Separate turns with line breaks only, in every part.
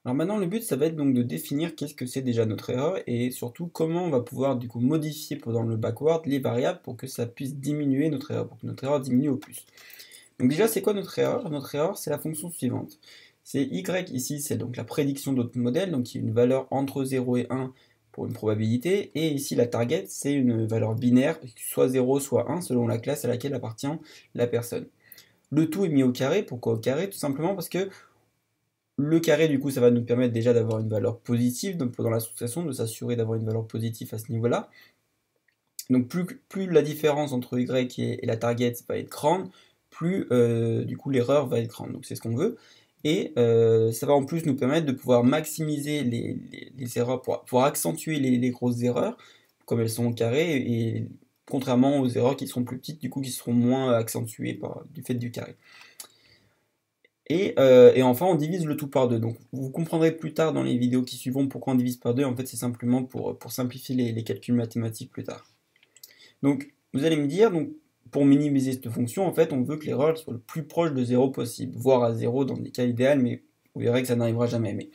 Alors maintenant, le but, ça va être donc de définir qu'est-ce que c'est déjà notre erreur et surtout comment on va pouvoir du coup modifier pendant le backward les variables pour que ça puisse diminuer notre erreur, pour que notre erreur diminue au plus. Donc déjà, c'est quoi notre erreur? Notre erreur, c'est la fonction suivante. C'est y ici, c'est donc la prédiction de notre modèle, donc qui est une valeur entre 0 et 1 pour une probabilité, et ici la target, c'est une valeur binaire, soit 0, soit 1, selon la classe à laquelle appartient la personne. Le tout est mis au carré, pourquoi au carré? Tout simplement parce que le carré, du coup, ça va nous permettre déjà d'avoir une valeur positive, donc pendant la soustraction, de s'assurer d'avoir une valeur positive à ce niveau-là. Donc plus la différence entre y et la target va être grande, plus du coup l'erreur va être grande. Donc c'est ce qu'on veut. Et ça va en plus nous permettre de pouvoir maximiser les erreurs, pour accentuer les grosses erreurs, comme elles sont au carré, et contrairement aux erreurs qui seront plus petites, du coup qui seront moins accentuées du fait du carré. Et enfin, on divise le tout par 2. Donc, vous comprendrez plus tard dans les vidéos qui suivront pourquoi on divise par 2. En fait, c'est simplement pour simplifier les calculs mathématiques plus tard. Donc, vous allez me dire, donc, pour minimiser cette fonction, en fait, on veut que l'erreur soit le plus proche de 0 possible, voire à 0 dans des cas idéaux, mais vous verrez que ça n'arrivera jamais. Mais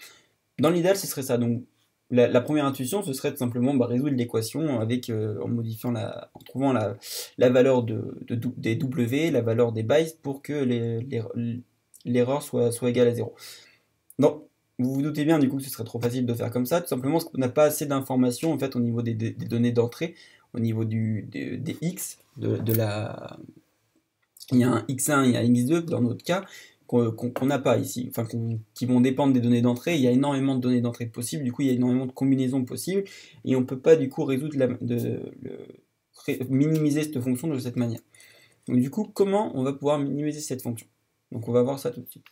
dans l'idéal, ce serait ça. Donc, la première intuition, ce serait tout simplement résoudre l'équation en modifiant en trouvant la valeur des W, la valeur des bytes pour que l'erreur soit égale à 0. Non, vous vous doutez bien du coup que ce serait trop facile de faire comme ça, tout simplement parce qu'on n'a pas assez d'informations en fait au niveau des données d'entrée, au niveau des X, il y a un X1 et un X2 dans notre cas, qu'on n'a pas ici, enfin qui vont dépendre des données d'entrée. Il y a énormément de données d'entrée possibles, du coup il y a énormément de combinaisons possibles, et on ne peut pas du coup minimiser cette fonction de cette manière. Donc du coup, comment on va pouvoir minimiser cette fonction? Donc on va voir ça tout de suite.